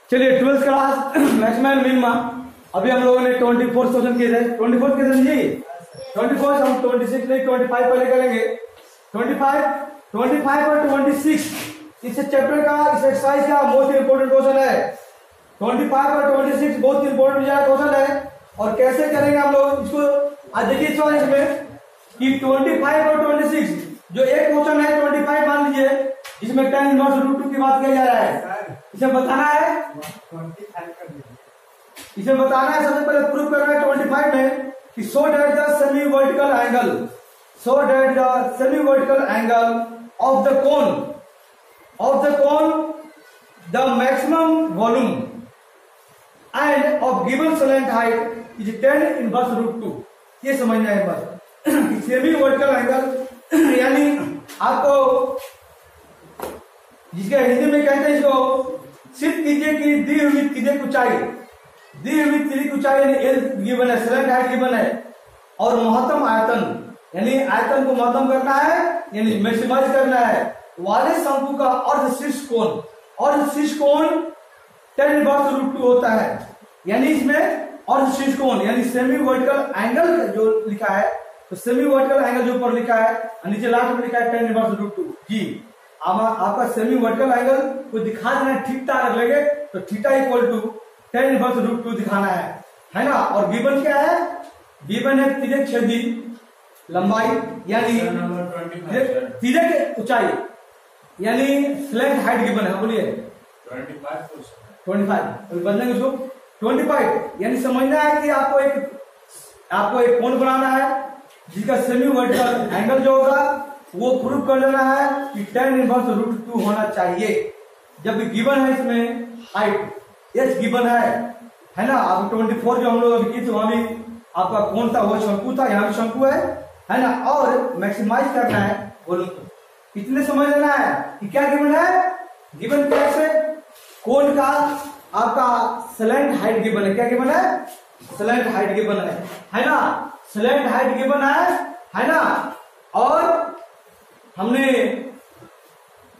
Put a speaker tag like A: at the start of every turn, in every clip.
A: चलिए 12th class maximum minima अभी हम लोगों ने 24 क्वेश्चन किए थे। 24 क्वेश्चन जी 24 हम 26 नहीं 25 पहले करेंगे। 25 और 26 इस चैप्टर का इस एक्सरसाइज का मोस्ट इंपोर्टेंट क्वेश्चन है। 25 और 26 बहुत इंपोर्टेंट क्वेश्चन है। और कैसे करेंगे हम लोग इसको आज देखिए इस वाले इसमें कि 25 और 26 जो एक क्वेश्चन है 25 मान लीजिए इसमें tan इनवर्स रूट 2 की बात किया जा रहा है। इसे बताना है सबसे पहले प्रूफ करना है 25 में कि so that the semi vertical angle of the cone the maximum volume and of given slant height is tan inverse root 2। ये समझना है बस। सेमी वर्टिकल एंगल यानी आपको जिसके हिंदी में कहते हैं इसको सिद्ध कीजिए कि दी हुई तिर्यक ऊंचाई यानी एल गिवन है, स्लैंट हाइट गिवन है और महत्तम आयतन यानी आयतन को महत्तम करना है यानी मैक्सिमाइज करना है वाले शंकु का अर्धशीर्ष कोण tan इनवर्स रूट 2 होता है। यानी इसमें अर्धशीर्ष कोण यानी सेमी वर्टिकल एंगल जो लिखा है तो सेमी वर्टिकल एंगल जो ऊपर लिखा है नीचे लास्ट में लिखा है tan इनवर्स रूट 2 जी। आपका सेमी वर्टिकल एंगल को दिखा देना थीटा अगर लगे तो theta equal to tan inverse root 2 दिखाना है ना। और गिवन क्या है? गिवन है तिर्यक छेदी लंबाई यानी तिर्यक ऊंचाई यानी स्लैंट हाइट गिवन है। बोलिए 25 बदलेंगे उसको 25 यानी समझना है कि आपको एक कोण बनाना है जिसका सेमी वर्टिकल एंगल जो होगा वो प्रूफ कर लेना है कि tan इनवर्स रूट 2 होना चाहिए। जब गिवन है इसमें हाइट एच गिवन है ना। अब 24 जो हम लोग अभी किए थे वहां भी आपका कोण था वो शंकु था, यहाँ भी शंकु है ना। और मैक्सिमाइज करना है वॉल्यूम को। इतने समझ लेना है कि क्या गिवन है। गिवन कैसे कोण का आपका स्लैंट हाइट गिवन है। क्या गिवन है? स्लैंट हाइट गिवन है ना। स्लैंट हाइट गिवन है ना। और हमने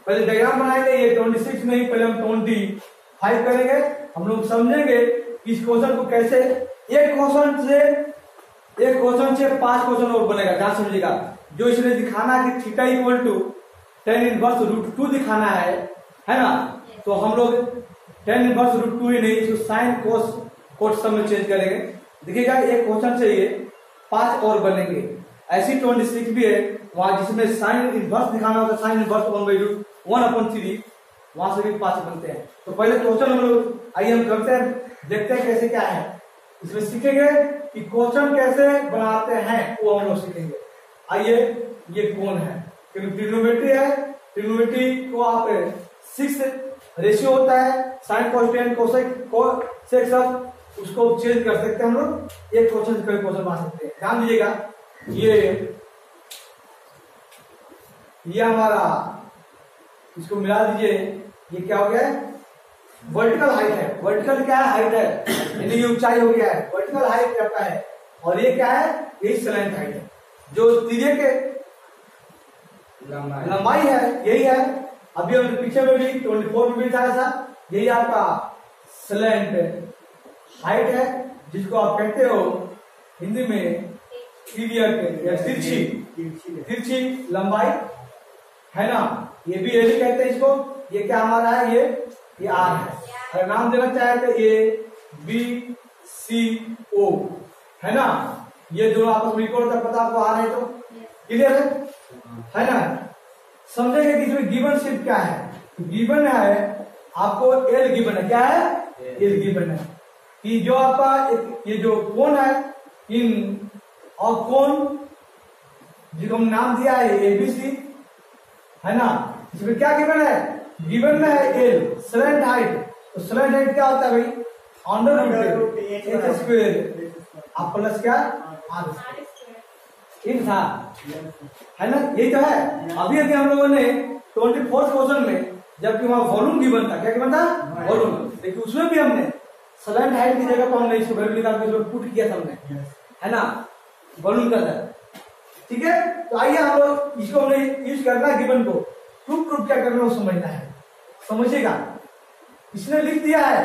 A: पहले डायग्राम बनाएंगे ये 26 नहीं पहले हम 25 करेंगे। हम लोग समझेंगे इस क्वेश्चन को कैसे एक क्वेश्चन से 5 क्वेश्चन और बनेगा। क्या समझेगा जो इसने दिखाना कि theta equal to tan inverse root 2 दिखाना है ना। तो हम लोग tan इनवर्स रूट 2 ही नहीं इसको साइन कोस सब में चेंज करेंगे। देखिएगा एक क्वेश्चन से ये 5 और बनेंगे। ऐसी 26 भी है वहां जिसमें साइन इनवर्स दिखाना होता है। साइन इनवर्स 1/√1/3 वहां से भी 5 बनते हैं। तो पहले क्वेश्चन हम लोग आइए हम करते हैं, देखते हैं कैसे क्या है। इसमें सीखेंगे कि क्वेश्चन कैसे बनाते हैं वो हम लोग सीखेंगे। आइए ये कोण है क्योंकि ट्रिग्नोमेट्री है। ट्रिग्नोमेट्री को आप 6 रेशियो होता है साइन कोसेक कोसेक सब उसको चेंज कर सकते हैं हम लोग। एक क्वेश्चन से कई क्वेश्चन बना सकते हैं। ध्यान दीजिएगा ये हमारा इसको मिला दीजिए। ये क्या हो गया है? वर्टिकल हाइट है। वर्टिकल क्या है? हाइट है यानी ये ऊंचाई हो गया है। वर्टिकल हाइट क्या है और ये क्या है? यही स्लैंट हाइट है जो तिर्यक के लंबाई है यही है। अभी हमने पीछे में भी 24 में भी था ऐसा। यही आपका स्लैंट हाइट है जिसको आप कहते हो हिंदी में तिर्यक या तिरछी लंबाई है ना। ये भी एल कहते हैं इसको। ये क्या हमारा है? ये आर है। अगर नाम देना चाहे तो ABCO है ना। ये दोनों आपस में इक्वल होता है। पता आपको आर है तो क्लियर है ना। समझेंगे कि इसमें गिवन सिर्फ क्या है। गिवन है आपको एल गिवन है। क्या है? एल गिवन है कि जो आपका ये जो कोण है इन और कोण जिसको हम नाम दिया है ABC है ना। इसमें क्या गिवन है? गिवन में है एल स्लैंट हाइट। तो स्लैंट हाइट क्या होता है भाई? √h² आप प्लस क्या आर इन था है ना। यही तो है। अभी हम लोगों ने 24 क्वेश्चन में जबकि वहां वॉल्यूम गिवन था। क्या गिवन था? वॉल्यूम। लेकिन उसमें भी हमने स्लैंट हाइट की जगह पर हमने इसको वैल्यू निकाल के पुट किया था हमने है ना वॉल्यूम का अंदर। ठीक है। तो आइए हम लोग इसको हमने यूज करना गिवन को प्रूफ क्या करना वो समझना है। समझिएगा इसने लिख दिया है,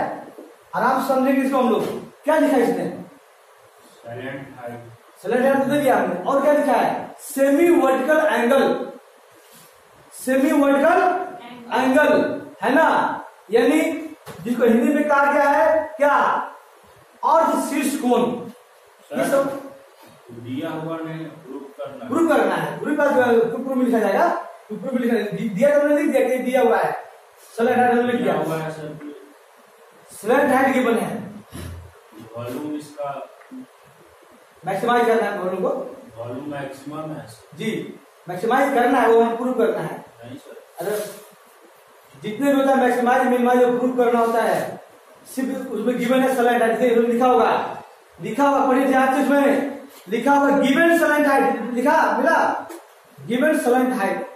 A: आराम से समझेंगे इसको हम लोग। क्या लिखा है इसने? सैलेंट हाइट दे दिया हमने। और क्या लिखा है? Semi vertical angle, semi vertical angle है ना, यानी जिसको हिंदी में कहा गया है क्या? अर्ध शीर्ष कोण। ये सब
B: दिया हुआ नहीं,
A: प्रूफ करना है। प्रूफ में लिखा जाएगा, प्रूफ में लिखा दिया तो लिख दिया कि दिया हुआ है। सैलेंट हाइट लिख दिया हुआ है सर। सैलेंट हाइट गिवन है,
B: वॉल्यूम इसका
A: मैक्सिमाइज करना है, वॉल्यूम को
B: वॉल्यूम मैक्सिमम है
A: जी, मैक्सिमाइज करना है, वो हम प्रूफ करना है।
B: नहीं सर,
A: अगर जितने भी होता है मैक्सिमाइज मिनिमाइज प्रूफ करना होता है, सिर्फ उसमें गिवन है सैलेंट हाइट, लिखा होगा, लिखा होगा, पढ़िए ध्यान से, उसमें लिखा होगा गिवन सैलेंट हाइट, लिखा मिला गिवन सैलेंट हाइट।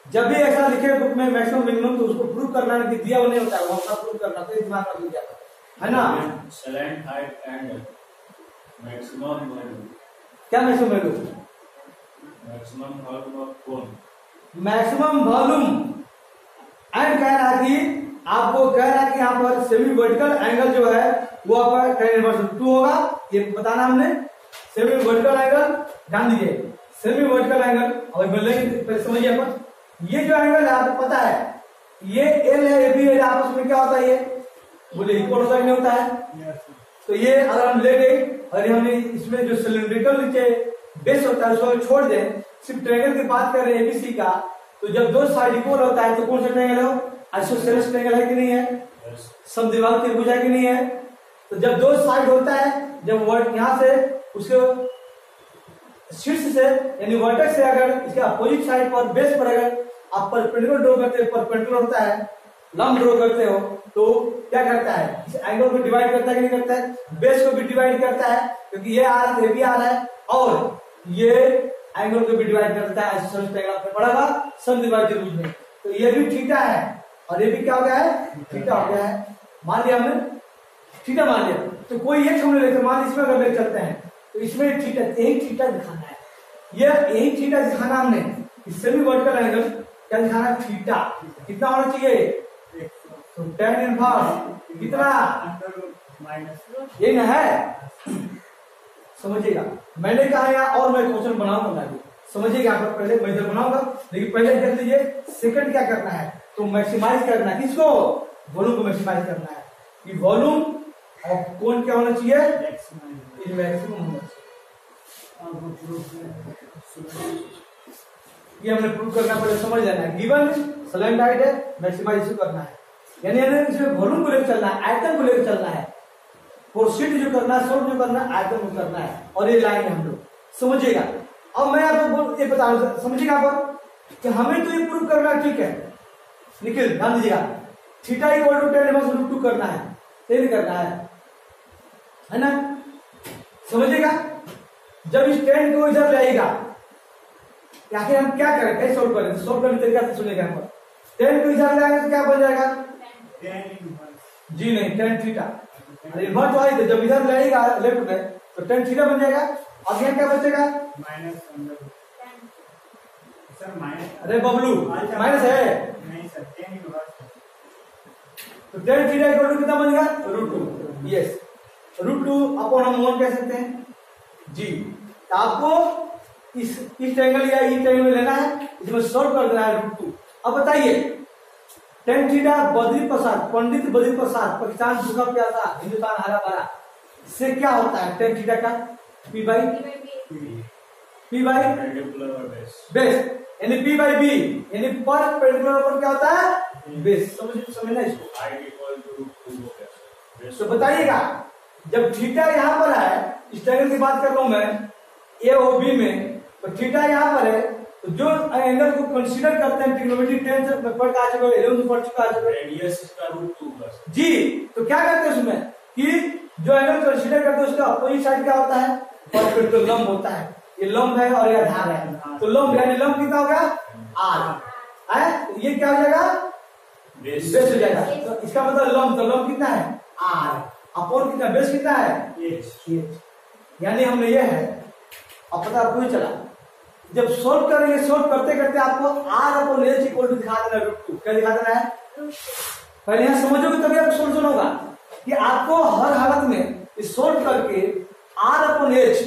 A: जब भी ऐसा लिखे बुक में मैक्सिमम मिनिमम, तो उसको प्रूफ करना है कि दिया हुआ नहीं होता है, वो प्रूफ करना तो दिमाग में लिख जाता है ना।
B: सैलेंट हाइट एंड मैक्सिमम वॉल्यूम,
A: क्या maximum value?
B: Maximum volume of cone,
A: maximum volume and कह रहा है कि आपको कह रहा है कि यहाँ पर सेमी वर्टिकल एंगल जो है वो आपका tan इनवर्स 2 होगा, ये बताना हमने। सेमी वर्टिकल एंगल ध्यान दीजिए, सेमी वर्टिकल एंगल, और पहले समझिए अपन, ये जो एंगल है आपको पता है, ये एल है, ए बी है, आपस में क्या होता है, ये बोले इक्वल होता है नहीं होता है? तो ये अगर हम ले गए और हमने इसमें जो सिलिंड्रिकल नीचे बेस होता है उसको छोड़ दें, सिर्फ ट्रायंगल की बात कर रहे हैं एबीसी का, तो जब दो साइड इक्वल होता है तो कौन सा ट्रायंगल हो? आइसोसेलेस ट्रायंगल है कि नहीं है? समद्विबाहु त्रिभुज है कि नहीं है? तो जब दो साइड होता है, जब वर्ड यहां से उसके शीर्ष से यानी वर्टेक्स से अगर इसके अपोजिट साइड पर बेस पर अगर आप परपेंडिकुलर ड्रॉ करते हैं, परपेंडिकुलर होता है, लंब ड्रॉ करते हो, तो क्या करता है? इस एंगल को डिवाइड करता है कि नहीं करता है? बेस को भी डिवाइड करता है, क्योंकि ये आर ये भी आर है, और ये एंगल को भी डिवाइड करता है। आइसोसेलेस ट्रायंगल आपने पढ़ा था समद्विबाहु त्रिभुज में। तो ये भी थीटा है और ये भी क्या हो गया है? थीटा हो गया है। मान लिया हमने, थीटा मान लिया, तो कोई एक हमने लेते, मान इसमें अगर ले चलते हैं तो इसमें थीटा, यही थीटा दिखाना है, ये यही थीटा दिखाना हमने। सेमी वर्टिकल एंगल क्या दिखाना है? थीटा। कितना होना चाहिए? तो tan इनवर्स कितना? ये ना है, समझिएगा। मैंने कहा यहाँ और मैं क्वेश्चन बनाऊंगा, समझिएगा। आप पहले मैं इधर बनाऊंगा, लेकिन पहले देख लीजिए सेकंड क्या करना है, तो मैक्सिमाइज करना है। किसको? वॉल्यूम को मैक्सिमाइज करना है कि वॉल्यूम और कोण क्या होना चाहिए? मैक्सिमम होना चाहिए। ये हमने प्रूव करना, पहले समझ लेना है। गिवन सैलेंट हाइट है, मैक्सिमाइज इसको करना है, यानी इसमें वॉल्यूम को लेकर चलना है, आयतन को लेकर चलना है, प्रोसीड जो करना है, सोल्व जो करना है, आयतन को करना है, और ये लाइन है हम लोग, समझिएगा। अब मैं आपको ये बता रहा हूं, समझिएगा आप कि हमें तो ये प्रूव करना है, ठीक है, निखिल ध्यान दीजिएगा, theta equal to tan inverse √2 करना है, ये करना है ना, समझिएगा। जब इस tan को इधर लाएगा, आखिर हम क्या करें, कैसे सोल्व करें? सोल्व करने तरीका से सुनेगा। हम tan को इधर लाएंगे तो क्या बन जाएगा? जी नहीं, tan थीटा। इन्वर्स वाली तो जब इधर लाएगा लेफ्ट में तो tan थीटा बन जाएगा, और यहाँ क्या बचेगा? अरे बबलू माइनस है
C: नहीं सर, tan इनवर्स।
A: तो tan थीटा इक्वल टू कितना बनेगा? √2। यस, √2 अपॉन हम 1 कह सकते हैं जी। तो आपको इस ट्रायंगल या ई ट्रायंगल लेना है, इसमें सॉल्व कर देना है √2। अब बताइए tan थीटा बद्री प्रसाद, पंडित बद्री प्रसाद, पाकिस्तान भूखा प्यासा हिंदुस्तान हरा भरा, से क्या होता है tan थीटा का? P बाई बेस, यानी P बाई बी, यानी पर पेंडुलम पर क्या होता है? बेस। समझना इसको। तो बताइएगा जब थीटा यहाँ पर है, इस ट्रायंगल की बात कर रहा हूं मैं, ए और बी में, तो थीटा यहाँ पर है, तो जो एंगल को कंसीडर करते हैं ट्रिग्नोमेट्री 10 से पढ़ का आ चुका है, 11 पढ़ चुका है,
B: रेडियस इसका √2
A: जी। तो क्या करते हैं उसमें कि जो एंगल कंसीडर करते हैं उसका अपोजिट साइड क्या होता है? परपेंडिकुलर लंब होता है। ये लंब है और ये आधार है, तो लंब यानी लंब कितना हो गया? आर है, तो ये क्या हो जाएगा? बेस हो जाएगा। तो इसका मतलब लंब, तो लंब कितना है? आर अपॉन कितना? बेस कितना है? एच। यानी हमने ये है, अब पता आपको ही चला। जब सोल्व करेंगे, सोल्व करते करते आपको R upon H equal to दिखा देना √2। क्या दिखा देना है? पहले यहाँ समझोगे तभी आपको सोल्यूशन होगा कि आपको हर हालत में सोल्व करके R/H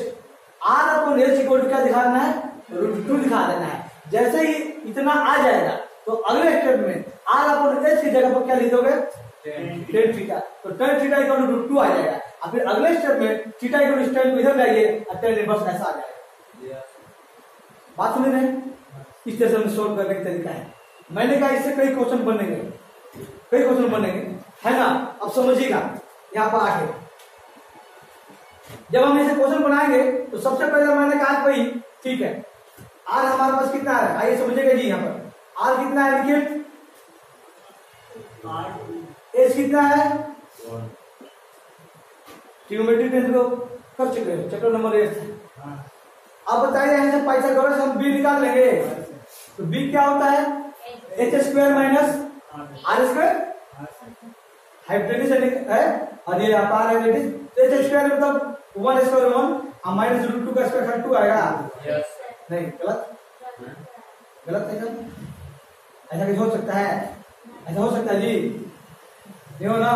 A: इक्वल टू क्या दिखाना है, √2 दिखा देना है। जैसे ही इतना आ जाएगा तो अगले स्टेप में R/H की जगह पर क्या लिख दोगे, tan थीटा। तो tan थीटा इक्वल टू √2 आ जाएगा। और फिर अगले स्टेप में थीटा इक्वल टू tan को इधर लाइए और tan इनवर्स ऐसा आ जाएगा। बात समझ रहे हैं? इस तरह से सोल्व करने का तरीका है। मैंने कहा इससे कई क्वेश्चन बनेंगे, है ना। अब समझिएगा यहाँ पर आके जब हम ऐसे क्वेश्चन बनाएंगे तो सबसे पहले मैंने कहा भाई ठीक है R हमारे पास कितना है, आइए समझिएगा जी। यहाँ पर R कितना है लिखिए, H कितना है, ट्रिग्नोमेट्री टेंस को कर चुके हैं, चैप्टर नंबर 8 से। अब बताइए यहाँ से पाइथागोरस हम B निकाल लेंगे तो B क्या होता है, h² माइनस r², हाइपोटेन्यूज है और ये अपार है h² मतलब 1² 1 और माइनस √2 का स्क्वायर 2 आएगा। नहीं, गलत है क्या? ऐसा कैसे हो सकता है? ऐसा हो सकता है जी, नहीं हो ना,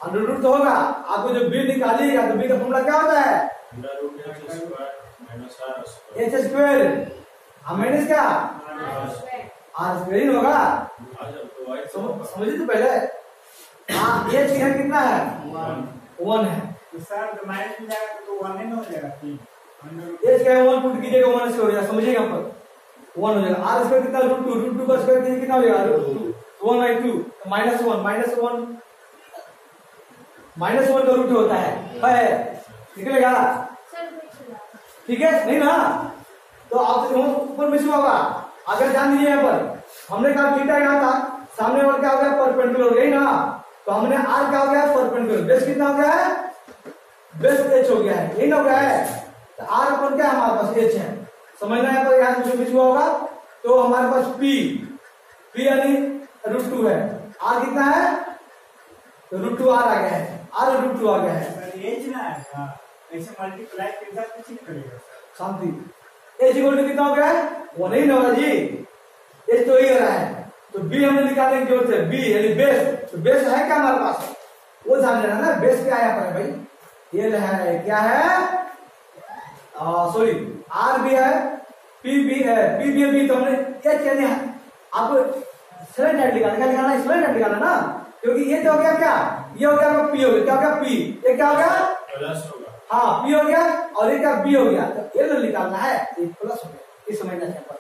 A: √2 तो होगा। आपको जो B निकालिएगा तो B का फॉर्मूला क्या होता है, h² माइनस क्या r² ही होगा। समझिए तो पहले h कितना है, 1 है
C: तो सर तो माइनस में जाएगा तो 1 नहीं हो जाएगा,
A: h क्या है 1 पुट कीजिएगा 1 स्क्वायर हो जाएगा, समझिएगा यहाँ पर 1 हो जाएगा। r² कितना √2 का स्क्वायर कीजिए कितना हो जाएगा √2 1/2 -1 का √2 होता है निकलेगा, ठीक है नहीं ना। तो आपसे ऊपर मिस होगा। अगर जान लीजिए यहाँ पर हमने कहा थीटा यहाँ था, सामने वाला क्या हो गया परपेंडिकुलर हो गई ना, तो हमने R क्या हो गया परपेंडिकुलर, बेस कितना हो गया है, बेस h हो गया है, यही ना हो गया है। तो R अपन क्या हमारे पास h है, समझना यहाँ पर, यहाँ कुछ मिस हुआ होगा। तो हमारे पास P यानी √2 है, R कितना है √2 R आ गया है, R √2 आ गया है।
C: एज ना है ऐसे मल्टीप्लाई के साथ कुछ नहीं करेगा
A: शांति। h इक्वल टू कितना हो गया है, वो नहीं ना होगा जी, h तो ही हो रहा है। तो B हमने निकालने की जरूरत है, B यानी बेस। तो बेस है क्या हमारे पास, वो जान लेना ना, बेस क्या यहाँ पर है भाई, ये है क्या है, सॉरी R भी है, P भी है, P भी है, B तो हमने h यानी आपको स्लेंट हेड निकालना है, स्लेंट हेड निकालना ना, क्योंकि ये तो हो गया क्या, ये हो गया P हो गया, क्या हो गया P, ये क्या हो गया
B: प्लस होगा,
A: हाँ P हो गया और ये क्या B हो गया। तो L निकालना है, ये प्लस हो गया, ये समझना है पर,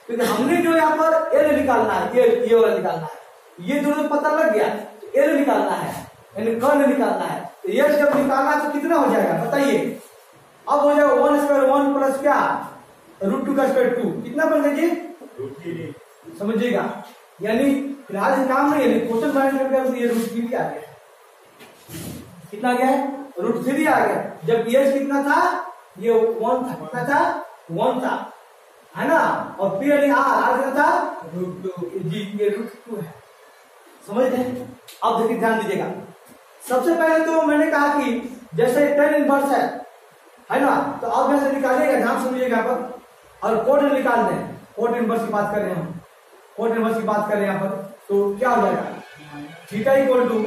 A: क्योंकि हमने जो यहाँ पर L निकालना है, ये वाला निकालना है, ये दोनों पता लग गया, L निकालना है यानी कर्ण निकालना है। तो ये जब निकालना है तो कितना हो जाएगा बताइए, अब हो जाएगा 1² 1 प्लस क्या √2 का स्क्वायर 2, कितना बन गया जी, समझिएगा। यानी फिलहाल काम नहीं है, क्वेश्चन फाइंड करके ये √3 आ गया, कितना गया है √3 आ गया। जब h कितना था, ये 1 था, कितना था 1 था, है ना, और P यानी R कितना था √2 जी, ये √2 है, समझ गए। अब देखिए ध्यान दीजिएगा, सबसे पहले तो मैंने कहा कि जैसे tan इनवर्स है ना, तो अब ऐसे निकालिएगा, ध्यान समझिएगा यहाँ पर, और कोट निकाल दें, कोट इनवर्स की बात कर रहे हैं हम, कोट इनवर्स की बात कर रहे हैं यहाँ पर, तो क्या हो जाएगा theta equal to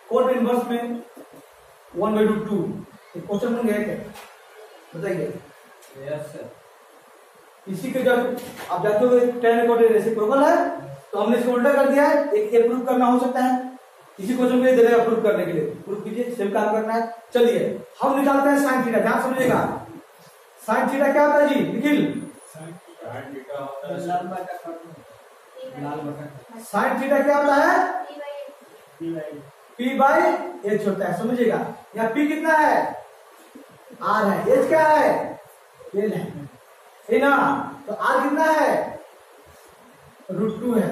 A: cot inverse में 1/2। क्वेश्चन बन गया क्या, बताइए।
D: Yes sir.
A: इसी के जब आप जाते हुए tan कोट रेसिप्रोकल है तो हमने इसको उल्टा कर दिया है, एक ये प्रूफ करना हो सकता है, इसी क्वेश्चन को दे देगा प्रूफ करने के लिए, प्रूफ कीजिए, सेम काम करना है। चलिए हम निकालते हैं साइन थीटा, ध्यान समझिएगा। साइन थीटा क्या होता है जी निखिल,
B: साइन थीटा होता है
D: लाल बटा
A: साइन थीटा क्या होता है P/H होता है, समझिएगा। यहाँ P कितना है R है, H क्या है L है ना, तो R कितना है √2 है,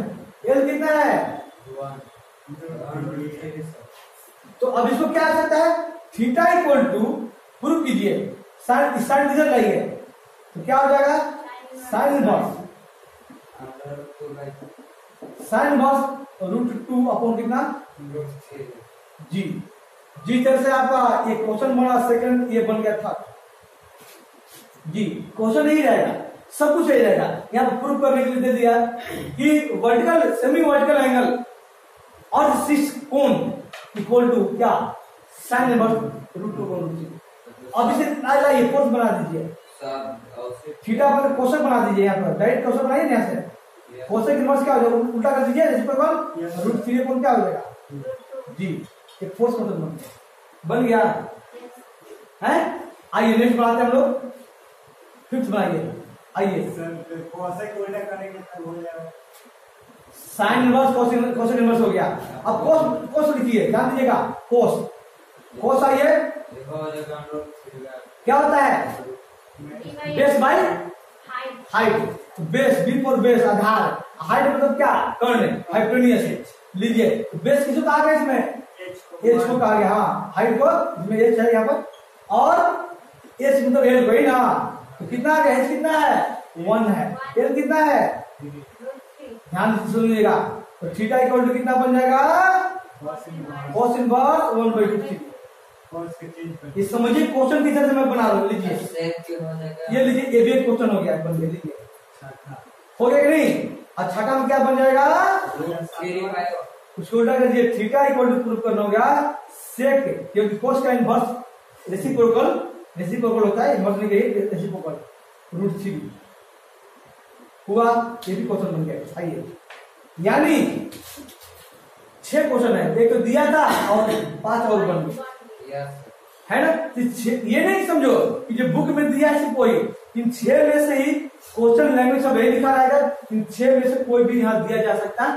A: L कितना है, तो अब इसको क्या आ सकता है थीटा इक्वल टू, प्रूफ कीजिए, साइन इधर लाइए तो क्या हो जाएगा साइन इनवर्स √2 अपॉन कितना जी। जी तरह से आपका ये क्वेश्चन बना, सेकंड ये बन गया थर्ड जी। क्वेश्चन यही रहेगा, सब कुछ यही रहेगा। यहाँ पर प्रूफ करने के लिए दे दिया कि वर्टिकल सेमी वर्टिकल एंगल और 6 कोण इक्वल टू क्या साइन इनवर्स रूट 2 कोण रूट 3। अब इसे लाइए कोस बना दीजिए, थीटा पर कोसेक बना दीजिए, यहाँ पर डायरेक्ट कोसेक बनाइए यहाँ से। कोसेक इनवर्स क्या हो जाएगा, उल्टा कर दीजिए रेसिप्रोकल रूट 3 कोण क्या हो जाएगा जी, एक फोर्स कोसेक बन गया है। आइए नेक्स्ट बनाते हैं हम लोग, फिफ्थ बनाइए। आइए
C: सर कोसेक उल्टा करेंगे तब हो जाएगा
A: साइन इनवर्स कोसेक इनवर्स हो गया। अब कोस कोस लिखिए, ध्यान दीजिएगा कोस कोस। आइए क्या होता है, base by height. Base B for base आधार, हाइट मतलब क्या कर्ण, हाइपोटेन्यूस। लीजिए बेस किसको कहा गया इसमें, एच को कहा गया। हाँ हाइट को इसमें एच है यहाँ पर, और एच मतलब एल को ही ना। तो कितना आ गया, एच कितना है 1 है, एल कितना है, ध्यान से सुनिएगा। तो थीटा इक्वल टू कितना बन जाएगा, cos इनवर्स 1/2। ये समझिए क्वेश्चन किस तरह से मैं बना रहा हूँ। लीजिए ये लीजिए, ये भी एक क्वेश्चन हो गया, बन गया। लीजिए हो गया कि नहीं। अच्छा का क्या बन जाएगा, उसको उल्टा कर दिए, थीटा इक्वल टू प्रूव करना हो गया सेक, क्योंकि कोस का इनवर्स रेसिप्रोकल होता है, इनवर्स नहीं कहिए रेसिप्रोकल रूट 3 हुआ। ये भी क्वेश्चन बन गया। आइए यानी 6 क्वेश्चन है, एक तो दिया था और 5 और बन गए है ना। ये नहीं समझो कि जो बुक में दिया है कोई, इन 6 में से ही क्वेश्चन लैंग्वेज सब यही लिखा रहेगा, इन 6 में से कोई भी यहाँ दिया जा सकता है।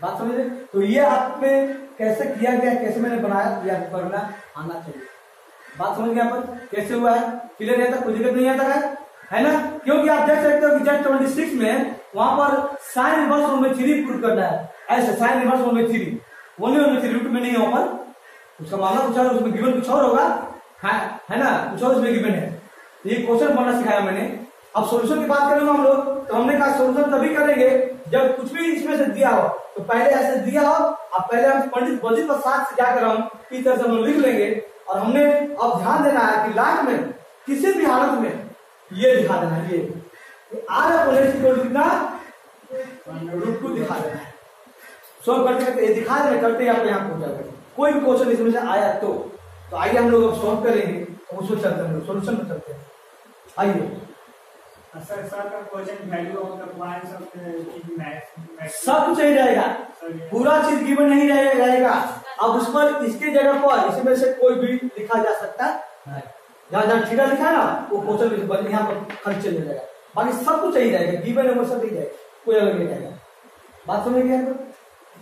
A: बात समझ रहे। तो ये आपने कैसे किया गया, कैसे मैंने बनाया, ये आपको करना आना चाहिए। बात समझ गए यहाँ पर कैसे हुआ है, क्लियर रहता, कोई दिक्कत नहीं आता है ना। क्योंकि आप देख सकते हो कि जस्ट 26 में वहां पर साइन इनवर्स 1/3 प्रूव करना है। ऐसे साइन इनवर्स 1/3 1/3 रूट में नहीं है वहां पर, उसका मामला कुछ और, उसमें गिवन कुछ और होगा है ना, कुछ और उसमें गिवन है। ये क्वेश्चन बनना सिखाया मैंने। अब सॉल्यूशन की बात करेंगे हम लोग, तो हमने कहा सॉल्यूशन तभी करेंगे जब कुछ भी इसमें से दिया हो। तो पहले ऐसे दिया हो, अब पहले हम पंडित बल्जित प्रसाद से जाकर हम इस तरह से हम लिख लेंगे। और हमने अब ध्यान देना है कि लास्ट में किसी भी हालत में ये दिखा देना है, ये आर कितना रूट 2 दिखा देना है। सॉल्व करते करते दिखा देना, करते ही आपको यहाँ पहुंच जाएगा। कोई भी क्वेश्चन इसमें से आया तो आइए हम लोग अब सॉल्व करेंगे, उसको चलते हैं सॉल्यूशन में चलते हैं। आइए
C: सर का question value of the points of
A: सब कुछ यही रहेगा, पूरा चीज गिवन नहीं रहेगा। अब उस पर इसके जगह पर इसमें से कोई भी लिखा जा सकता है। जहाँ जहाँ थीटा लिखा है ना, वो क्वेश्चन यहाँ पर खाली चल जाएगा, बाकी सब कुछ यही रहेगा, गिवन है वो सब यही रहेगा, कोई अलग नहीं रहेगा। बात समझ गया।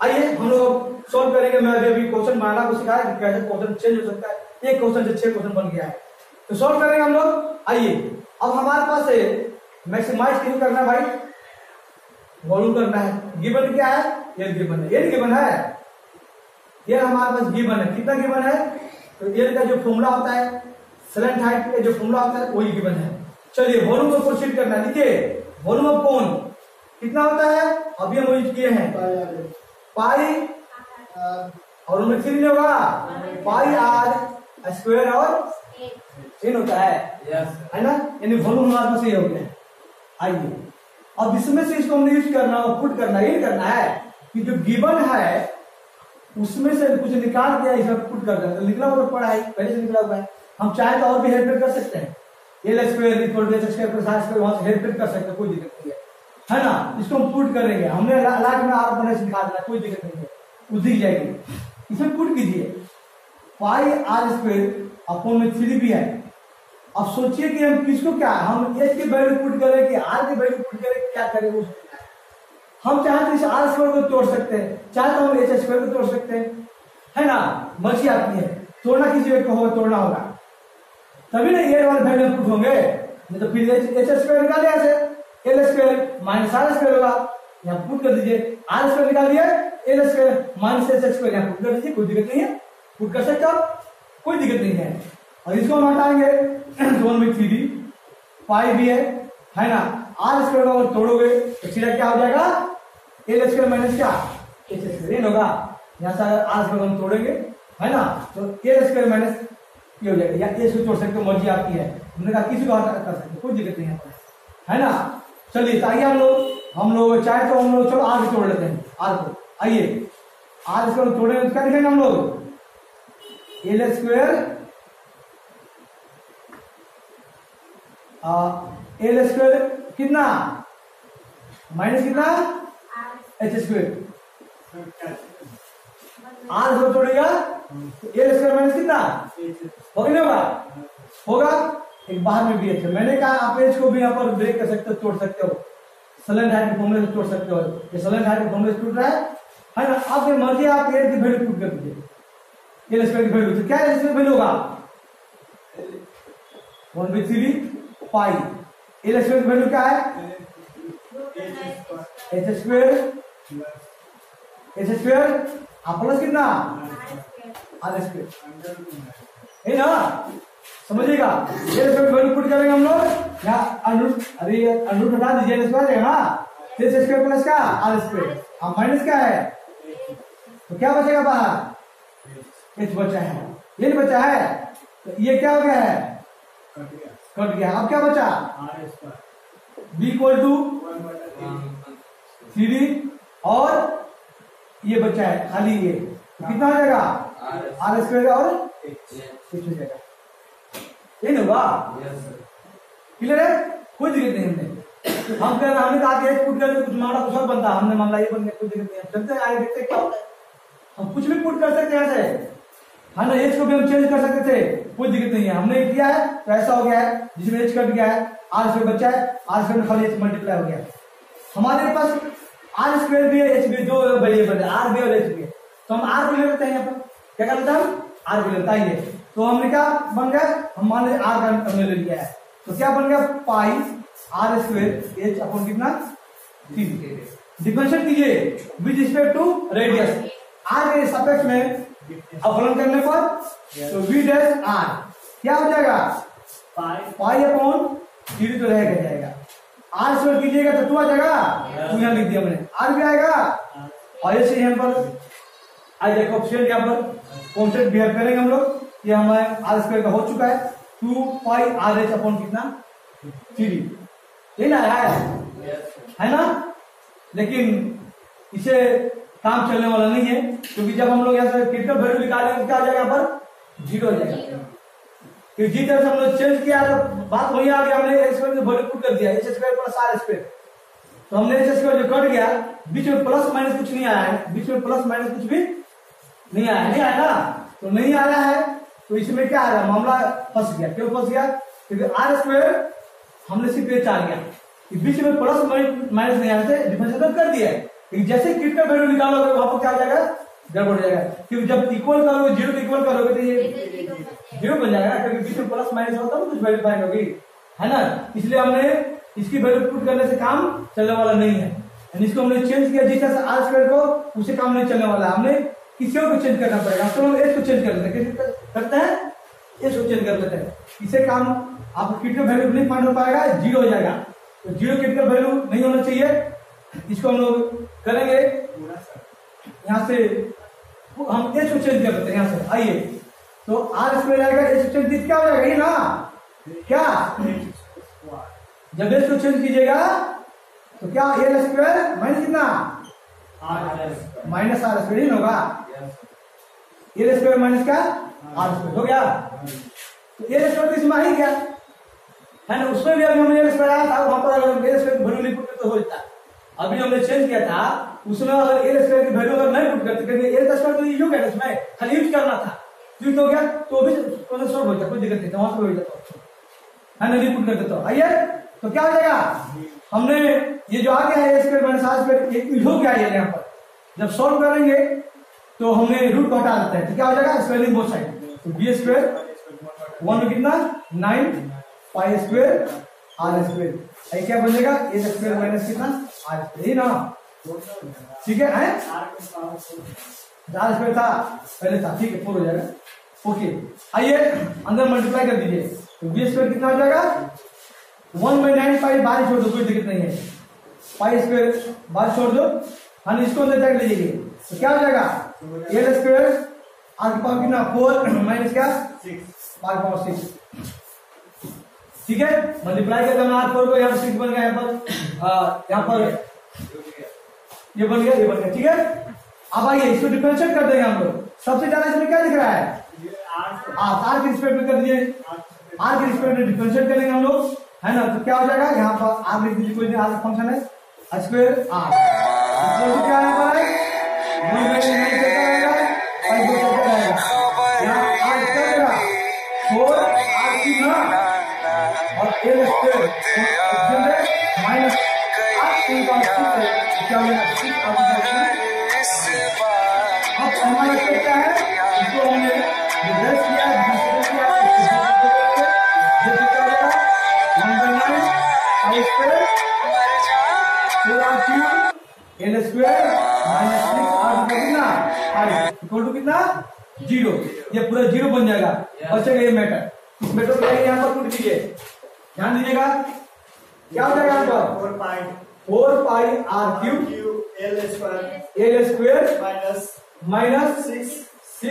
A: आइए हम लोग सॉल्व करेंगे। मैं अभी क्वेश्चन बनाना को सिखाया कि कैसे क्वेश्चन चेंज हो सकता है। एक क्वेश्चन से 6 क्वेश्चन बन गया है, तो सॉल्व करेंगे हम लोग। आइए अब हमारे पास है मैक्सिमाइज क्यों करना है भाई, वॉल्यूम करना है। गिवन क्या है, ये गिवन है, ये गिवन है, ये हमारे पास गिवन है। कितना गिवन है, तो ये का जो फॉर्मूला होता है, स्लैंट हाइट का जो फॉर्मूला होता है वही गिवन है। चलिए वॉल्यूम को प्रोसीड करना है। देखिए वॉल्यूम ऑफ कोन कितना होता है, अभी हम यूज किए हैं पाई, और उनमें 3 नहीं होगा, पाई आर स्क्वायर और 3 होता है ना, यानी वॉल्यूम हमारे पास ये हो गया। आइए अब इसमें से इसको हमने यूज करना और पुट करना, ये करना है कि जो गिवन है उसमें से कुछ निकाल दिया, इसमें पुट कर देना। निकला हुआ पड़ा है, पहले से निकला हुआ है। हम चाहे तो और भी हेल्प कर सकते हैं, L square equal to H square plus R square, वहां से हेल्प कर सकते हैं, कोई दिक्कत नहीं है ना। इसको हम पुट करेंगे, हमने लास्ट में आर बनने से दिखा देना, कोई दिक्कत नहीं है, वो दिख जाएगी। इसमें पुट कीजिए पाई आर स्क्वायर अपॉन में 3 भी है। अब सोचिए कि हम किसको क्या, हम एच की वैल्यू पुट करें कि आर की वैल्यू पुट करें, क्या करें। हम चाहे तो इस आर स्क्वायर को तोड़ सकते हैं, चाहे तो हम एच स्क्वायर को तोड़ सकते हैं, है ना, मर्जी आपकी है। तोड़ना किसी एक को होगा, तोड़ना होगा तभी ना ये वाले वैल्यू पुट होंगे, नहीं तो फिर एच स्क्वायर निकालिए, ऐसे L square minus R square होगा, यहाँ पुट कर दीजिए। आर स्क्वायर निकालिए, L square minus H square यहाँ पुट कर दीजिए, कोई दिक्कत नहीं है, पुट कर सकते हो, कोई दिक्कत नहीं है। और इसको हम हटाएंगे 1/3 पाई भी है ना। आर स्क्वायर अगर तोड़ोगे तो सीधा क्या हो जाएगा, एल स्क्वायर माइनस क्या एच स्क्वायर होगा। यहाँ से अगर आर स्क्वायर हम तोड़ेंगे है ना, तो एल स्क्वायर माइनस ये हो जाएगा, या इसको तोड़ सकते हो, मर्जी आपकी है। हमने कहा किसी को हटा कर सकते, कोई दिक्कत नहीं है ना। चलिए आइए हम लोग चाहे तो हम लोग चलो आर को तोड़ लेते हैं, आर को आइए आर स्क्वायर तोड़े क्या लिखेंगे हम लोग, एल स्क्वायर एल स्क्वायर कितना माइनस कितना एच स्क्वायर, आर स्क्वायर तोड़ेगा एल स्क्वायर माइनस कितना होगा ना, होगा एक बाहर में भी अच्छा। मैंने कहा आप एच को भी यहाँ पर ब्रेक कर सकते हो, तोड़ सकते हो, सलन हाइट के फॉर्मूले से तोड़ सकते हो। ये सलन हाइट के फॉर्मूले से टूट रहा है ना। अब ये मर्जी आप एल की वैल्यू पुट कर दीजिए, एल स्क्वायर की वैल्यू, तो क्या एल स्क्वायर वैल्यू होगा 1/3 पाई, एल स्क्वायर की वैल्यू क्या है एच स्क्वायर, एच स्क्वायर आप प्लस कितना आर स्क्वायर है ना, समझिएगा। एल स्क्वायर वैल्यू पुट करेंगे हम लोग यहाँ अंडरूट हटा दीजिए, एल स्क्वायर है हाँ, एच स्क्वायर प्लस का आर स्क्वायर, अब माइनस क्या है तो क्या बचेगा बाहर एच बचा है, ये नहीं बचा है तो ये क्या हो गया है कट गया। अब क्या बचा बी इक्वल टू 3 और ये बचा है खाली ये, तो कितना हो जाएगा आर स्क्वायर और एच हो जाएगा, ये नहीं होगा क्लियर है, कोई दिक्कत नहीं। हमने कहा कि एच पुट कर कुछ मामला कुछ और बनता, हमने मामला ये बन गया, कोई दिक्कत नहीं है। चलते आगे देखते क्या होता है, हम कुछ भी पुट कर सकते हैं ऐसे है ना, एच को भी हम चेंज कर सकते थे, कोई दिक्कत नहीं है। हमने किया है तो ऐसा हो गया है जिसमें एच कट गया है, आर स्क्वायर बचा है, आर स्क्वायर में खाली एच मल्टीप्लाई हो गया। हमारे पास आर स्क्वायर भी है एच भी, दो वेरिएबल है आर भी और एच भी है, तो हम आर भी ले लेते हैं यहाँ पर, क्या कर लेते हैं हम आर भी लेता है। तो हमने क्या बन गया, हम मान लीजिए आर का हमने ले लिया है, तो क्या बन गया pi R square H upon कितना 3। डिफरेंशिएट कीजिए with respect to radius, R के सापेक्ष में अवकलन करने पर तो वी डैश आर क्या हो जाएगा पाई अपॉन 3 तो रहेगा जाएगा, आर स्क्वायर कीजिएगा तो 2 आ जाएगा, तो यहाँ लिख दिया मैंने आर भी आएगा और ऐसे यहाँ पर आ जाएगा ऑप्शन, यहाँ पर कॉन्सेप्ट बिहेव करेंगे हम लोग। ये हमारे आर स्क्वायर का हो चुका है 2 पाई आर एच अपॉन कितना 3, ये ना है ना, लेकिन इसे काम चलने वाला नहीं है, क्योंकि जब हम लोग यहाँ से क्रिटिकल वैल्यू निकालेंगे क्या आ जाएगा यहाँ पर 0 हो जाएगा, क्योंकि जिस तरह से हम लोग चेंज किया तो बात वही आ गया, हमने एच स्क्वायर की वैल्यू पुट कर दिया H square plus R square, तो हमने एच स्क्वायर जो कट गया बीच में प्लस माइनस कुछ नहीं आया है, बीच में प्लस माइनस कुछ भी नहीं आया, नहीं आया ना, तो नहीं आया है तो इसमें क्या आ रहा है मामला फंस गया। क्यों फंस गया, क्योंकि आर स्क्वायर हमने सिर्फ एच आ गया, बीच में प्लस माइनस नहीं आया थे, डिफरेंशिएट कर दिया है, लेकिन जैसे क्रिटिकल वैल्यू निकालोगे वहां पर क्या आ जाएगा गड़बड़ हो जाएगा, क्योंकि जब इक्वल करोगे 0 को इक्वल करोगे तो ये 0 बन जाएगा, क्योंकि बीच में प्लस माइनस होता है कुछ वैल्यू फाइंड होगी है ना, इसलिए हमने इसकी वैल्यू पुट करने से काम चलने वाला नहीं है, इसको हमने चेंज किया जिस तरह से आर स्क्वायर को, उसे काम नहीं चलने वाला, हमने किसी और को चेंज करना पड़ेगा, तो हम एच को चेंज कर लेते हैं, करते हैं एच को चेंज कर लेते हैं, इसे काम आपको क्रिटिकल वैल्यू नहीं फाइंड हो पाएगा, 0 हो जाएगा, तो 0 क्रिटिकल वैल्यू नहीं होना चाहिए, इसको हम लोग करेंगे यहाँ से हम एच को चेंज कर लेते हैं यहाँ से, आइए तो आर स्क्वायर आएगा एच को चेंज क्या हो जाएगा ये ना, क्या जब एच को चेंज कीजिएगा तो क्या एल स्क्वायर माइनस कितना माइनस आर स्क्वायर ही होगा, एल स्क्वायर माइनस का आर स्क्वायर हो गया, तो एल स्क्वायर तो इसमें आ ही गया है ना, उसमें भी अभी हमने एल स्क्वायर आया था, वहां पर अगर एल स्क्वायर की वैल्यू नहीं पुट तो हो जाता, अभी हमने चेंज किया था उसमें अगर एल स्क्वायर की वैल्यू अगर नहीं पुट करते, क्योंकि एल स्क्वायर तो यूज है उसमें खाली यूज करना था, यूज हो गया तो भी सॉल्व हो जाता, कोई दिक्कत नहीं था, वहां से हो जाता है ना, नहीं पुट कर देता। आइए तो क्या हो जाएगा, हमने ये जो आ गया है स्क्वायर माइनस आर स्क्वायर एक हो गया है यहाँ पर, जब सॉल्व करेंगे तो हमने रूट को हटा देते हैं, तो क्या हो जाएगा स्क्वायरिंग बोथ साइड, तो बी स्क्वायर 1 में कितना 9 पाई स्क्वायर आर स्क्वायर, क्या बनेगा ए स्क्वायर माइनस कितना आर स्क्वायर, ना ठीक है आर स्क्वायर था पहले था, ठीक है 4 हो जाएगा, ओके। आइए अंदर मल्टीप्लाई कर दीजिए, तो बी स्क्वायर कितना हो जाएगा 1/9 पाई, बाहर छोड़ दो कोई दिक्कत नहीं है, पाई स्क्वायर बाहर छोड़ दो, हम इसको अंदर जाकर ले जाइए, तो क्या हो जाएगा एल स्क्वायर आर की पावर कितना 4 माइनस क्या 6 पावर 6, ठीक है मल्टीप्लाई कर देना, 4 को यहाँ पर 6 बन गया, यहाँ पर ये बन गया, ये बन गया, ठीक है अब आइए इसको डिफरेंशिएट कर देंगे हम लोग। सबसे ज्यादा इसमें क्या दिख रहा है? आर के रिस्पेक्ट में कर दिए, आर के रिस्पेक्ट में डिफरेंशिएट करेंगे हम लोग, है ना। तो क्या हो जाएगा, यहाँ पर आर लिख दीजिए, कोई आर का फंक्शन है स्क्वायर आर, क्या है पर फोर आर की ना और एल स्क्वायर माइनस क्या अब हमारा क्या है, इसको हमने रिवर्स किया, L square minus 6 equal to कितना 0। ये पूरा 0 बन जाएगा, बचेगा ये मैटर। इस मैटर को यहाँ पर पुट कीजिए, ध्यान दीजिएगा क्या हो जाएगा यहाँ पर 4 pi R cube L square minus 6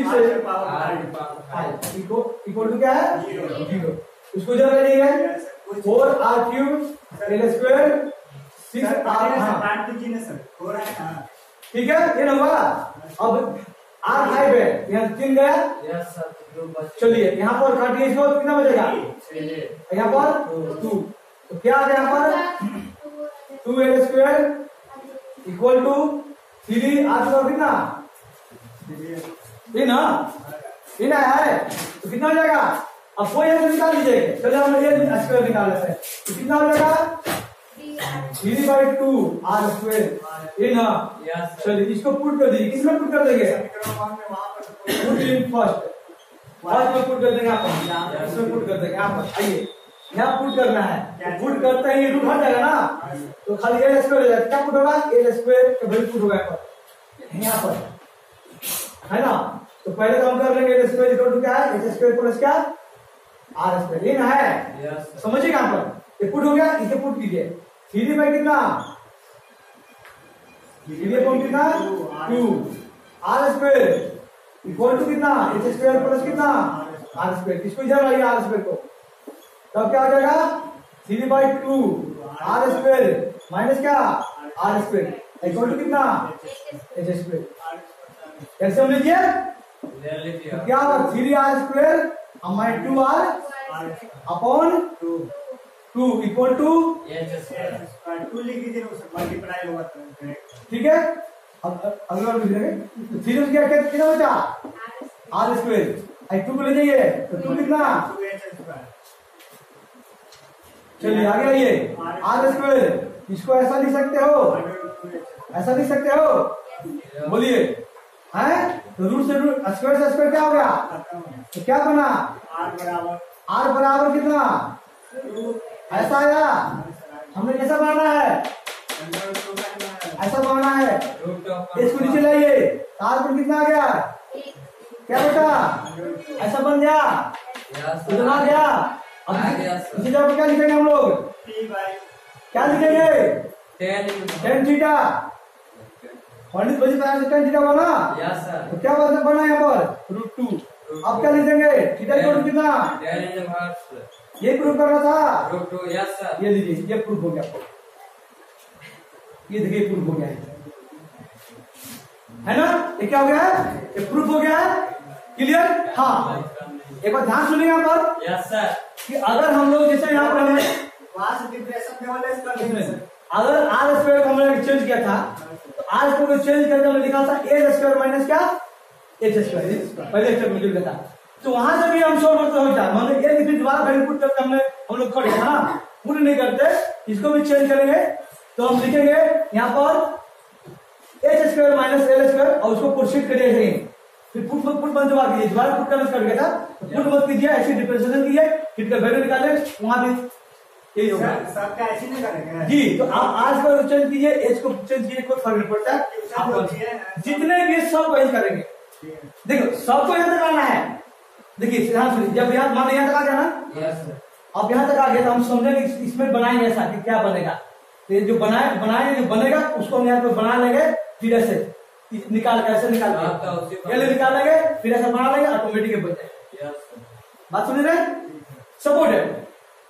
A: equal to क्या है 0। इसको जब लीजिएगा 4 R cube L square 6 R, ठीक है ये होगा। अब आर 5 है, यहाँ 3 गया, चलिए यहाँ पर काटिए इसको, कितना बचेगा यहाँ पर 2, तो क्या आ गया यहाँ पर 2 square equal to 3 R square कितना इन है, तो कितना हो जाएगा। अब कोई ऐसे निकाल लीजिए, चलिए हम ये स्क्वायर निकाल लेते हैं, तो कितना हो जाएगा 3/2 आर स्क्वायर इन। चलिए इसको पुट कर दीजिए, किसमें पुट कर देंगे, पुट इन फर्स्ट में पुट कर देंगे आप, इसमें पुट कर देंगे आप। आइए यहाँ पुट करना है, पुट करते ही रूट हट जाएगा ना, तो खाली एल स्क्वायर हो जाएगा। क्या पुट होगा, एल स्क्वायर का वैल्यू पुट होगा यहाँ पर, है ना। तो पहले तो हम कर लेंगे एल स्क्वायर इक्वल टू क्या है, एच स्क्वायर प्लस क्या आर स्क्वायर, ये ना है, समझिए यहाँ पर ये पुट हो गया, इसे पुट कीजिए 3 बाई कितना 2 आर स्क्वायर इक्वल टू कितना एच स्क्वायर प्लस कितना आर स्क्वायर, किसको इधर लाइए आर स्क्वायर को, तब क्या आ जाएगा 3/2 आर स्क्वायर माइनस क्या आर स्क्वायर इक्वल टू कितना एच स्क्वायर। कैसे हम लीजिए, तो क्या होगा 3 आर स्क्वायर हमारे 2 आर अपॉन 2 इक्वल टू
C: 2 लिख दीजिए, मल्टीप्लाई होगा,
A: ठीक है। अब अगला लिख देंगे, तो 3 क्या कितना बचा आर स्क्वायर, 2 को ले जाइए तो 2 कितना, चलिए आगे आइए आर स्क्वायर, इसको ऐसा लिख सकते हो, ऐसा लिख सकते हो, बोलिए है। तो रूट से रूट स्क्वायर से स्क्वायर क्या हो गया, तो क्या बना आर बराबर कितना ऐसा आया, हमने कैसा बनाना है, ऐसा बनाना है, इसको नीचे लाइए, आर पर कितना आ गया, क्या बेटा ऐसा बन गया, इतना गया। अब इसी जगह पर क्या लिखेंगे हम लोग, क्या लिखेंगे tan थीटा, पंडित बजी तरह से tan थीटा बना, तो क्या बना यहाँ पर √2। अब क्या लिखेंगे थीटा इक्वल टू कितना, ये प्रूफ करना था, ये लीजिए ये प्रूफ हो गया, ये देखिए प्रूफ हो गया है ना, ये क्या हो गया है, ये प्रूफ हो गया है, क्लियर। हाँ एक बार ध्यान सुनिए यहाँ पर कि अगर हम लोग जैसे यहाँ पर हमने
C: वहां से डिप्रेशन में वाले
A: अगर आर स्क्वायर को हमने चेंज किया था, तो आर स्क्वायर को चेंज करके हमने लिखा था एल स्क्वायर माइनस क्या एच स्क्वायर, पहले स्टेप में जो लिखा था, तो वहां से भी हम सॉल्व करते हो जाए, मतलब ये फिर दोबारा वैल्यू पुट करके हम लोग कर दिया ना, पुट नहीं करते, इसको भी चेंज करेंगे, तो हम लिखेंगे यहाँ पर H square minus L square और उसको पुट कर दिए, फिर पुट बंद दबा कीजिए, दोबारा पुट करना कर गया था, पुट मत कीजिए, ऐसे डिफरेंशिएशन कीजिए, फिर का वैल्यू निकाले, वहां भी यही होगा
C: सबका ऐसे नहीं करेंगे
A: जी। तो आप आर को चेंज कीजिए, एच को चेंज कीजिए, कोई फर्क नहीं पड़ता है, आप जितने भी सब वही करेंगे। देखो सबको यहाँ तक आना है, देखिए ध्यान सुनिए, जब यहाँ मान यहाँ तक आ गया ना, अब यहाँ तक आ गया तो हम समझेंगे इसमें बनाएंगे ऐसा कि क्या बनेगा, तो जो बनाएंगे जो बनेगा उसको हम यहाँ पे बना लेंगे, फिर ऐसे निकाल ऐसे निकाल निकाल लेंगे, फिर ऐसा बना लेंगे, ऑटोमेटिक बन जाएगा। बात सुन रहे, सपोर्ट है,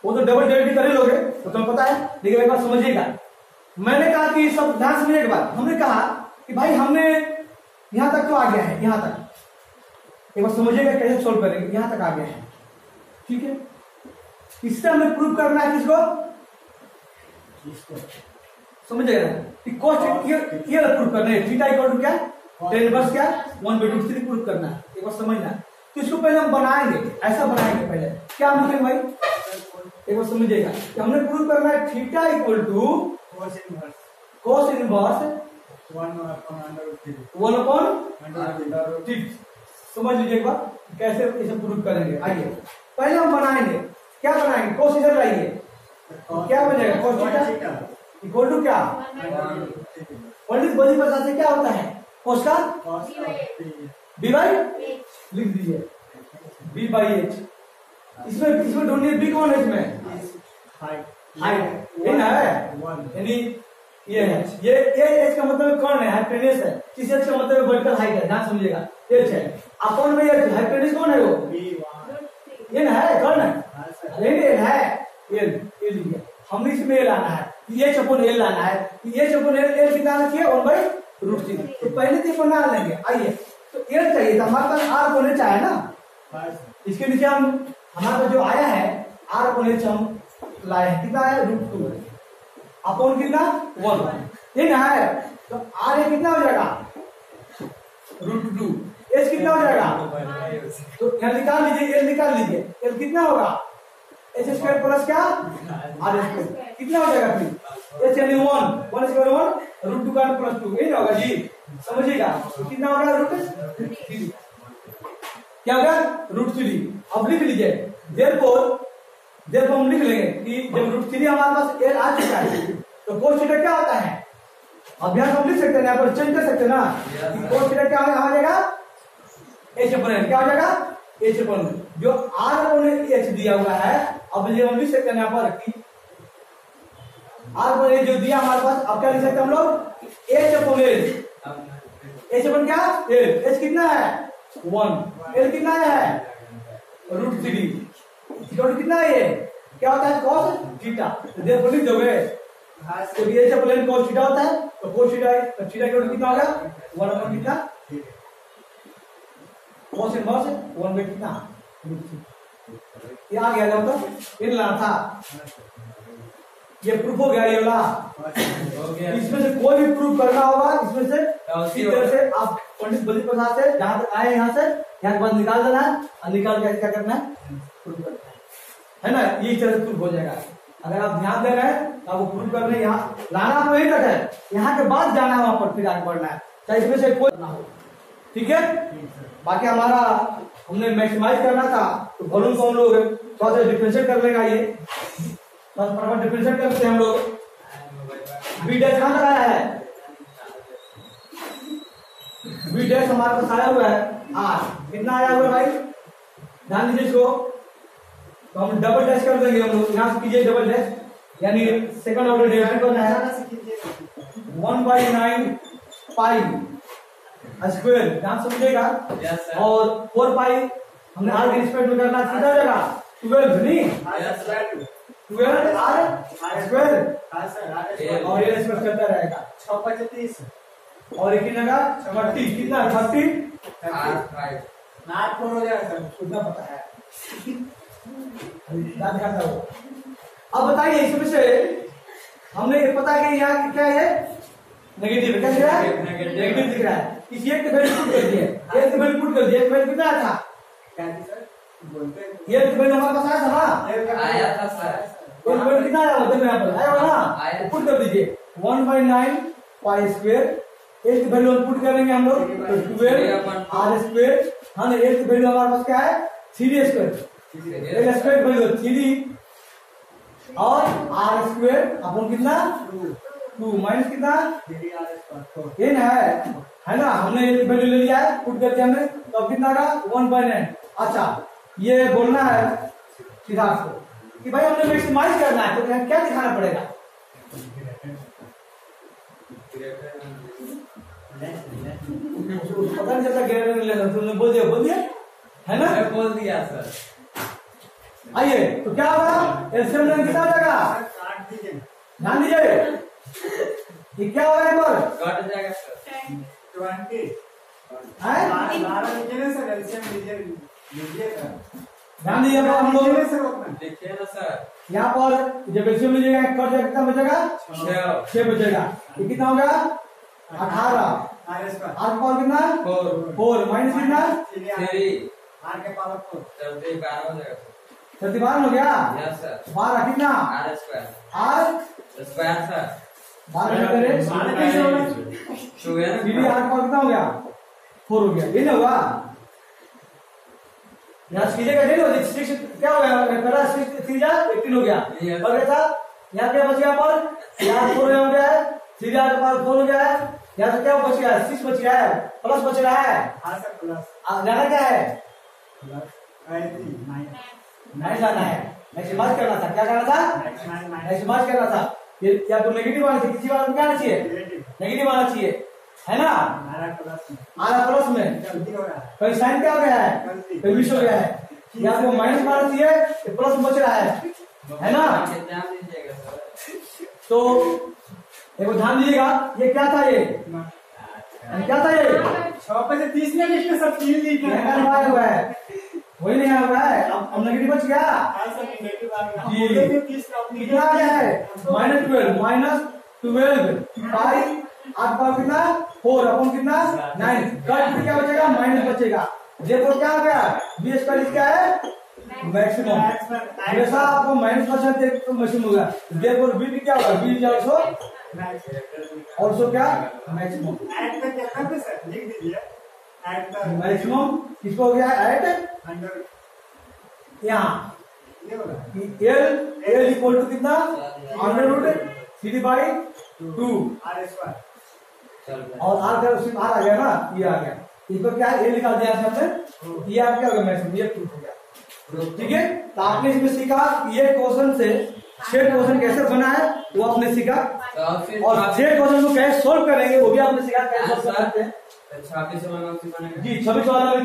A: वो तो डबल डेरिवेटिव कर ही लोगे, तो तुम्हें पता है, लेकिन एक बार समझिएगा, मैंने कहा कि सब ध्यान समझिए एक बात, हमने कहा कि भाई हमने यहाँ तक तो आ गया है, यहाँ तक एक बार समझिएगा कैसे सोल्व करेंगे, यहाँ तक आ गया है, ठीक है। इससे हमें प्रूव करना है किसको, समझिएगा कि कोस ये प्रूव करना है, थीटा इक्वल टू क्या, tan इनवर्स क्या 1/√3 प्रूव करना है, एक बार समझना है। तो इसको पहले हम बनाएंगे, ऐसा बनाएंगे पहले, क्या हम लिखेंगे भाई, एक बार समझिएगा कि हमने प्रूव करना है theta equal to cos inverse 1/√3। समझ लीजिए एक बार कैसे इसे प्रूव करेंगे। आइए पहले हम बनाएंगे, क्या बनाएंगे, कोस इधर लाइए, क्या बनेगा, कोस थीटा इक्वल टू क्या, पंडित बड़ी भाषा से क्या होता है, कोस का बी बाई लिख दीजिए, बी बाई एच। इसमें ढूंढिए बी कौन है, इसमें हाइट है, यानी ये है, ये एच का मतलब कौन है, हाइपोटेनस है, इस एच का मतलब वर्टिकल हाइट है, ध्यान समझिएगा, एच है। अपॉन में एच, हाइपोटेनस कौन है, वो ये ना है, कौन है, एल है, एल लिखिए। हमने इसमें एल आना है, एच अपॉन एल लाना है, एच अपॉन एल कितना रखिए 1/√3। तो पहले तो बना लेंगे। आइए तो एल चाहिए था हमारे पास, आर अपॉन एच आया ना, इसके नीचे हम हमारे पास जो आया है आर अपॉन एच हम लाए हैं, कितना है √2 अपॉन कितना 1, ये ना है। तो आर ए कितना हो जाएगा √2, एच कितना हो जाएगा, तो यहाँ निकाल लीजिए, एल निकाल लीजिए, एल कितना होगा एच स्क्वायर प्लस क्या आर स्क्वायर, कितना हो जाएगा फिर एच यानी 1 स्क्वायर 1 √2 का प्लस 2, यही ना होगा जी, समझिएगा। तो कितना होगा √3, क्या होगा √3। अब लिख लीजिए, देयरफॉर हम लिख लेंगे कि जब √3 हमारे पास एल आ चुका है तो कोस थीटा क्या होता है, अभ्यास हम लिख सकते हैं, यहाँ पर चेंज कर सकते हैं ना, कोस थीटा क्या हो जाएगा एच अपॉन एल, क्या हो जाएगा एच अपॉन जो आर अपॉन एच दिया हुआ है। अब ये हम लिख सकते हैं यहाँ पर कि आर अपॉन एच जो दिया हमारे पास, अब क्या लिख सकते हैं हम लोग H upon L, H upon क्या एल, एच कितना है 1, एल कितना है √3, कितना है ये क्या होता है cos थीटा, देखो लिख दोगे, तो H upon L cos theta होता है, तो cos थीटा है, तो थीटा का कितना होगा 1 अपॉन कितना, cos इनवर्स 1 बाई कितना √3। ये आ गया जब तक इन लाना था, ये प्रूफ हो गया, ये वाला। इसमें से कोई भी प्रूफ करना होगा, इसमें से इसी तरह से आप पंडित बलि प्रसाद से जहां तक आए, यहाँ से यहाँ के बाद निकाल देना है, और निकाल के क्या करना है प्रूफ करना है ना, ये इस तरह से प्रूफ हो जाएगा। अगर आप ध्यान दे रहे हैं तो आपको प्रूफ करने यहाँ लाना तो यही तक है, यहाँ के बाद जाना है वहां पर, फिर आगे बढ़ना है, चाहे इसमें से कोई ना हो, ठीक है। बाकी हमारा हमने मैक्सिमाइज करना था, तो वॉल्यूम को हम लोग थोड़ा सा डिफरेंशिएट कर लेगा, ये फटाफट डिफरेंशिएट करते हैं हम लोग। बी डैश कहां तक आया है, बी डैश हमारे पास आया हुआ है आर, कितना आया हुआ है भाई, ध्यान दीजिए इसको। तो हम डबल डैश कर देंगे, हम लोग यहाँ से कीजिए डबल डैश, यानी सेकंड ऑर्डर डेरिवेटिव करना है 1/9 पाई स्क्वायर, ध्यान समझिएगा, और 4 पाई हमने आर के रिस्पेक्ट में करना, कितना हो जाएगा 12 नहीं 12 आर स्क्वायर, और ये रिस्पेक्ट करता रहेगा
C: 6/35
A: और एक जगह 30, कितना 30
C: नाक हो जाएगा सर,
A: कितना पता है याद करता हो। अब बताइए इसमें से हमने ये पता है कि यहाँ क्या है नेगेटिव, क्या दिख रहा है नेगेटिव दिख रहा है, इस एक के वैल्यू पुट कर दिए, एक के वैल्यू पुट कर दिए, एक वैल्यू कितना था
C: क्या सर बोलते हैं,
A: ये एक वैल्यू हमारे पास आया था ना,
C: आया था सर,
A: एक वैल्यू कितना आया होता है यहाँ पर आया होगा ना, पुट कर दीजिए 1/9 पाई स्क्वायर, एक की वैल्यू पुट करेंगे हम लोग तो 12 आर स्क्वायर, हाँ ना, एक की वैल्यू हमारे पास क्या है 3 स्क्वायर, एक स्क्वायर वैल्यू 3 और आर स्क्वायर अपन कितना 2 माइनस कितना ये ना है ना, हमने एक वैल्यू ले लिया है, पुट कर दिया हमने, तो अब कितना का 1/9। अच्छा ये बोलना है सिद्धार्थ को कि भाई हमने मैक्सिमाइज करना है, तो क्या दिखाना पड़ेगा, पता नहीं चलता गैर लेना, तुमने बोल दिया है ना,
C: बोल दिया सर।
A: आइए तो क्या होगा एलसीएम लेंगे कितना जाएगा, ध्यान दीजिए ये क्या होगा एक बार
C: कट जाएगा सर 20 12 लीजिए ना सर, एलसीएम लीजिए सर।
A: ध्यान दीजिए हम लोग
C: लीजिए सर उतना।
B: देखिए ना सर,
A: यहाँ पर जब एलसीएम लीजिएगा कट जाएगा, कितना बचेगा? 6 बचेगा। ये कितना होगा? 18।
C: आर स्क्वायर
A: आर पावर कितना? 4 माइनस कितना?
B: 3
C: आर के पावर 4
B: 30 12 हो जाएगा
A: 32 हो गया।
B: Yes sir.
A: 12 कितना?
B: R square
A: R
B: square sir
A: 12 करें
C: 12 कैसे होगा?
B: हो गया
A: सीधी
B: ना।
A: आर पावर कितना हो गया? 4 हो गया। ये ना हुआ यहाँ सीधे का नहीं होगा, 6 क्या हो गया? करा 6 जा 18 हो गया। और कैसा यहाँ क्या बच गया? पर यहाँ 4 हो गया है, सीधे आर पावर 4 हो गया है। यहाँ से क्या बच गया है? 6 बच गया है, प्लस बच रहा है।
C: हाँ सर प्लस
A: जाना क्या है?
C: प्लस 9
A: नहीं जाना है, मैक्सिमाइज करना था। क्या करना था? मैक्सिमाइज करना था। ये या तो नेगेटिव आना चाहिए, किसी बात में क्या आना चाहिए? नेगेटिव आना चाहिए, है ना?
C: आर प्लस में
A: आधा प्लस में
C: गलती हो रहा है।
A: कहीं साइन क्या हो गया है? कहीं मिस हो गया है। या तो माइनस में आना चाहिए, प्लस बच रहा है ना?
B: ध्यान दीजिएगा सर।
A: तो देखो ध्यान दीजिएगा, ये क्या था? ये क्या था? ये
C: 6 पे से 30 में लिखते सब 3 लिखते हैं।
A: लगाया हुआ है, वही नहीं आया हुआ है। अब नेगेटिव बच गया।
C: हाँ सर नेगेटिव आ गया।
A: जी।
C: बोले थे 30 का अपनी
A: कितना आ गया है? -12 पाई आठ पावर कितना? 4 अपन कितना? 9। कट क्या बचेगा? माइनस बचेगा। देखो क्या हो गया? बी स्क्वायर क्या है? मैक्सिमम। जैसा आपको माइनस परसेंट तो मैक्सिमम होगा। देखो बी क्या होगा? बी इज ऑल्सो क्या? मैक्सिमम।
C: ऐड करके क्या करते सर? लिख दीजिए ऐड का
A: मैक्सिमम किसको हो गया? ऐड
C: अंडर
A: यहाँ
C: ये होगा
A: एल इक्वल टू कितना? Under root CD by 2
C: R square.
B: चल
A: और आर का सिर्फ आर आ गया ना, ये आ गया। इसको क्या ए निकाल दिया हमने, ये आप क्या हो गया? मैक्सिमम। ये प्रूफ हो गया। ठीक है, तो आपने इसमें सीखा ये क्वेश्चन से 6 क्वेश्चन कैसे बना है वो आपने सीखा, और 6 क्वेश्चन को कैसे सोल्व करेंगे वो भी आपने सीखा कैसे सोल्व कर सकते हैं।
B: 26 वाला बनेगा
A: जी 26 वाला में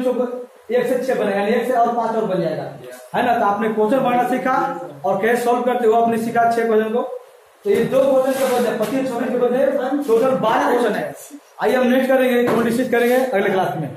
A: 1 से 6 बनेगा, 1 से और 5 और बन जाएगा, है ना? तो आपने क्वेश्चन बनाना सीखा और कैसे सोल्व करते हो आपने सीखा 6 क्वेश्चन को। तो ये 2 क्वेश्चन के बदले 25 26 के बदले टोटल 12 क्वेश्चन है। आइए हम नेक्स्ट करेंगे, डिस्कस करेंगे अगले क्लास में।